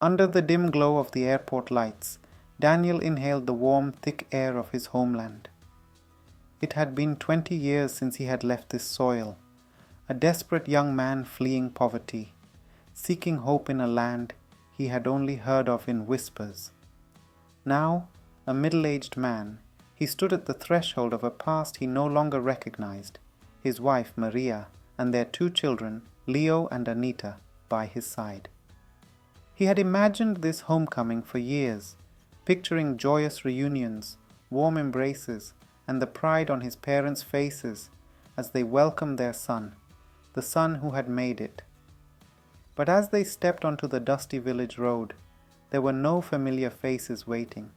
Under the dim glow of the airport lights, Daniel inhaled the warm, thick air of his homeland. It had been 20 years since he had left this soil, a desperate young man fleeing poverty, seeking hope in a land he had only heard of in whispers. Now, a middle-aged man, he stood at the threshold of a past he no longer recognized, his wife Maria and their 2 children, Leo and Anita, by his side. He had imagined this homecoming for years, picturing joyous reunions, warm embraces, and the pride on his parents' faces as they welcomed their son, the son who had made it. But as they stepped onto the dusty village road, there were no familiar faces waiting,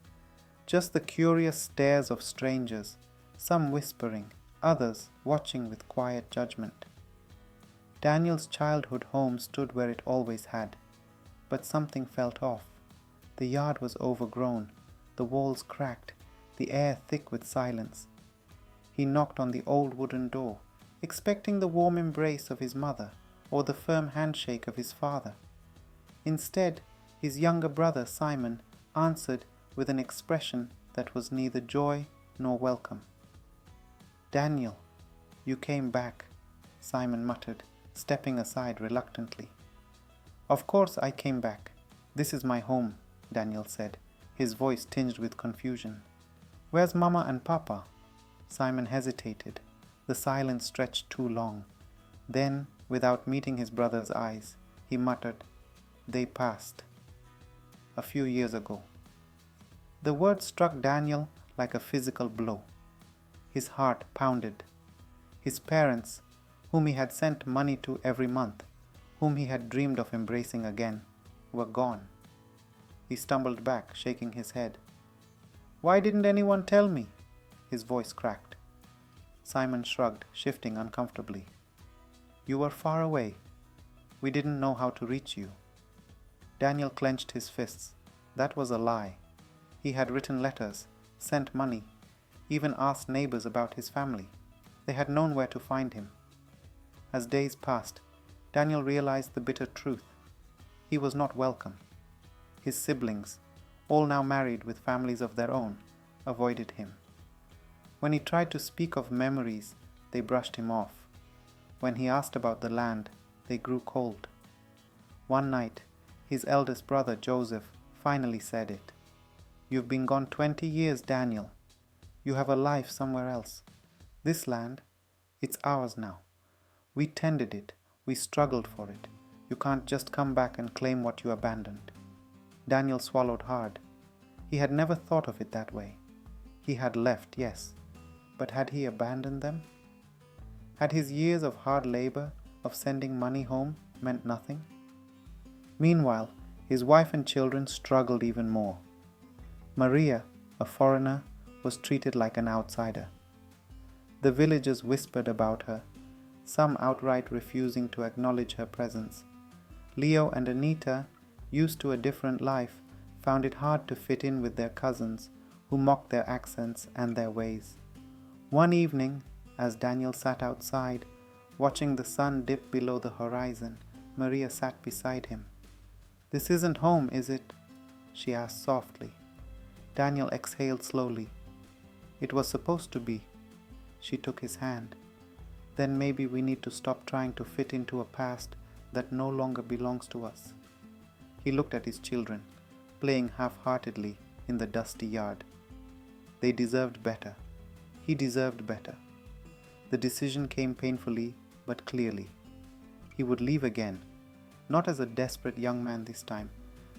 just the curious stares of strangers, some whispering, others watching with quiet judgment. Daniel's childhood home stood where it always had, but something felt off. The yard was overgrown, the walls cracked, the air thick with silence. He knocked on the old wooden door, expecting the warm embrace of his mother or the firm handshake of his father. Instead, his younger brother Simon answered with an expression that was neither joy nor welcome. "Daniel, you came back," Simon muttered, stepping aside reluctantly. "Of course I came back. This is my home," Daniel said, his voice tinged with confusion. "Where's Mama and Papa?" Simon hesitated. The silence stretched too long. Then, without meeting his brother's eyes, he muttered, "They passed. A few years ago." The word struck Daniel like a physical blow. His heart pounded. His parents, whom he had sent money to every month, whom he had dreamed of embracing again, were gone. He stumbled back, shaking his head. "Why didn't anyone tell me?" His voice cracked. Simon shrugged, shifting uncomfortably. "You were far away. We didn't know how to reach you." Daniel clenched his fists. That was a lie. He had written letters, sent money, even asked neighbors about his family. They had known where to find him. As days passed, Daniel realized the bitter truth. He was not welcome. His siblings, all now married with families of their own, avoided him. When he tried to speak of memories, they brushed him off. When he asked about the land, they grew cold. One night, his eldest brother Joseph finally said it. "You've been gone 20 years, Daniel. You have a life somewhere else. This land, it's ours now. We tended it. We struggled for it. You can't just come back and claim what you abandoned." Daniel swallowed hard. He had never thought of it that way. He had left, yes, but had he abandoned them? Had his years of hard labor, of sending money home, meant nothing? Meanwhile, his wife and children struggled even more. Maria, a foreigner, was treated like an outsider. The villagers whispered about her, some outright refusing to acknowledge her presence. Leo and Anita, used to a different life, found it hard to fit in with their cousins, who mocked their accents and their ways. One evening, as Daniel sat outside, watching the sun dip below the horizon, Maria sat beside him. "This isn't home, is it?" she asked softly. Daniel exhaled slowly. "It was supposed to be." She took his hand. "Then maybe we need to stop trying to fit into a past that no longer belongs to us." He looked at his children, playing half-heartedly in the dusty yard. They deserved better. He deserved better. The decision came painfully but clearly. He would leave again, not as a desperate young man this time,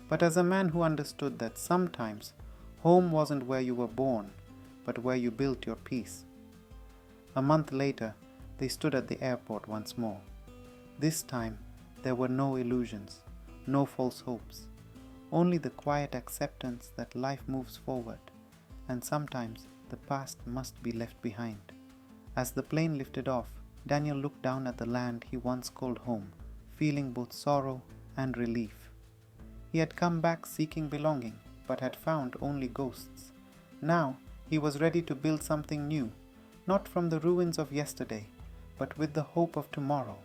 but as a man who understood that sometimes home wasn't where you were born, but where you built your peace. A month later, they stood at the airport once more. This time, there were no illusions, no false hopes, only the quiet acceptance that life moves forward, and sometimes the past must be left behind. As the plane lifted off, Daniel looked down at the land he once called home, feeling both sorrow and relief. He had come back seeking belonging, but had found only ghosts. Now he was ready to build something new, not from the ruins of yesterday, but with the hope of tomorrow.